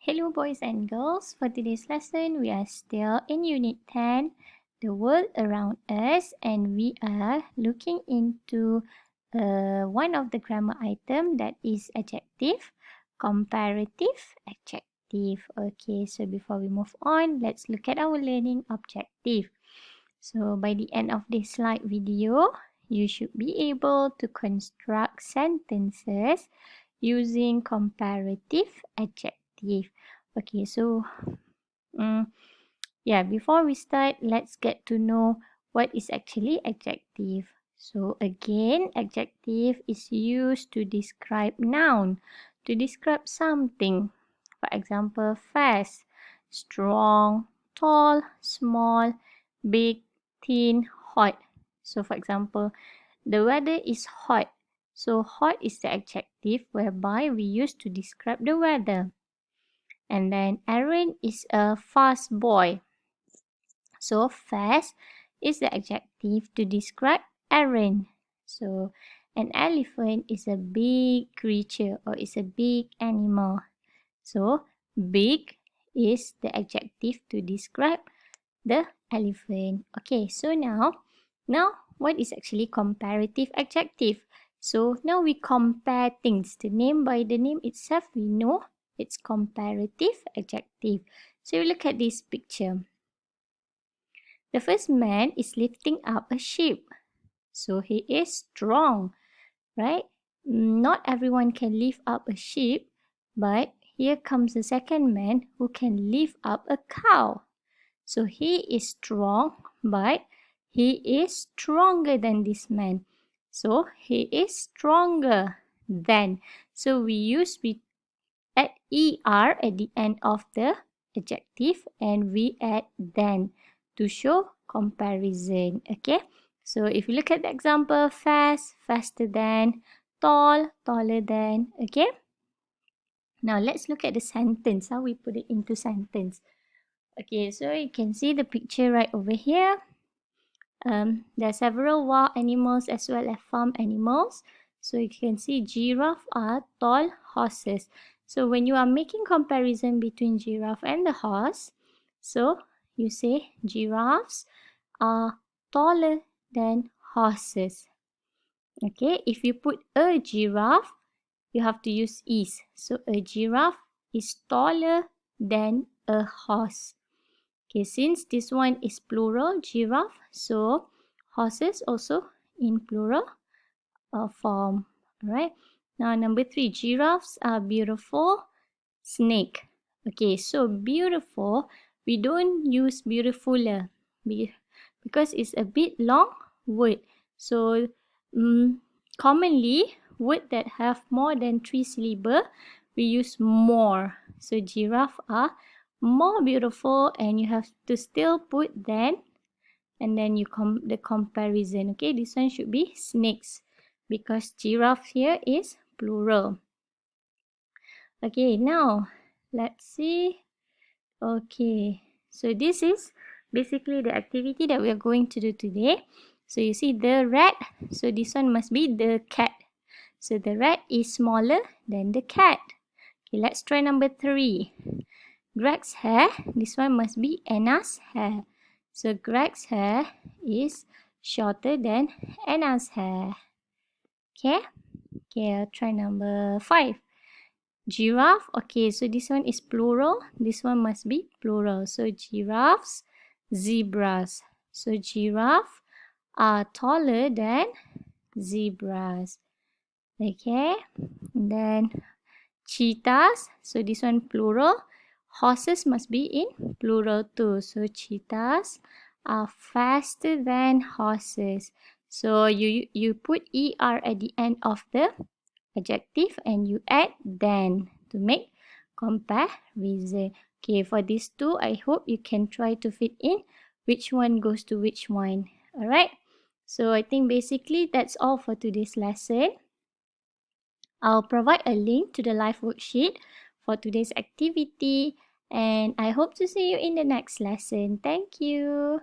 Hello boys and girls, for today's lesson we are still in Unit 10, the world around us, and we are looking into one of the grammar item that is adjective, comparative adjective. Okay, so before we move on, let's look at our learning objective. So by the end of this slide video, you should be able to construct sentences using comparative adjective. Okay, so before we start, let's get to know what is actually adjective. So again, adjective is used to describe noun, to describe something. For example, fast, strong, tall, small, big, thin, hot. So for example, the weather is hot. So hot is the adjective whereby we use to describe the weather. And then Aaron is a fast boy. So fast is the adjective to describe Aaron. So an elephant is a big creature or is a big animal. So big is the adjective to describe the elephant. Okay, so now what is actually comparative adjective? So now we compare things. The name, by the name itself, we know it's comparative adjective. So you look at this picture. The first man is lifting up a sheep. So he is strong, right? Not everyone can lift up a sheep, but here comes the second man who can lift up a cow. So he is strong, but he is stronger than this man. So he is stronger than. So we add er at the end of the adjective and we add than to show comparison. Okay. So if you look at the example, fast, faster than, tall, taller than. Okay. Now let's look at the sentence. How we put it into sentence. Okay, so you can see the picture right over here. There are several wild animals as well as farm animals. So you can see giraffe are tall horses. So when you are making comparison between giraffe and the horse, so you say giraffes are taller than horses. Okay, if you put a giraffe, you have to use is. So a giraffe is taller than a horse. Okay, since this one is plural, giraffe, so horses also in plural form. Alright. Now number 3, giraffes are beautiful snake. Okay, so beautiful, we don't use beautifuler because it's a bit long word. So commonly, word that have more than 3 syllables, we use more. So giraffe are more beautiful, and you have to still put than, and then you the comparison. Okay, this one should be snakes because giraffe here is plural. Okay, now let's see. Okay, so this is basically the activity that we are going to do today. So you see the rat, so this one must be the cat. So the rat is smaller than the cat. Okay, let's try number 3. Greg's hair, this one must be Anna's hair. So Greg's hair is shorter than Anna's hair. Okay, I'll try number 5. Giraffe, okay, so this one is plural. This one must be plural. So giraffes, zebras. So giraffe are taller than zebras. Okay, and then cheetahs, so this one plural. Horses must be in plural too. So cheetahs are faster than horses. So you put er at the end of the adjective and you add than to make comparison. Okay, for these two, I hope you can try to fit in which one goes to which one. Alright, so I think basically that's all for today's lesson. I'll provide a link to the live worksheet for today's activity, and I hope to see you in the next lesson. Thank you.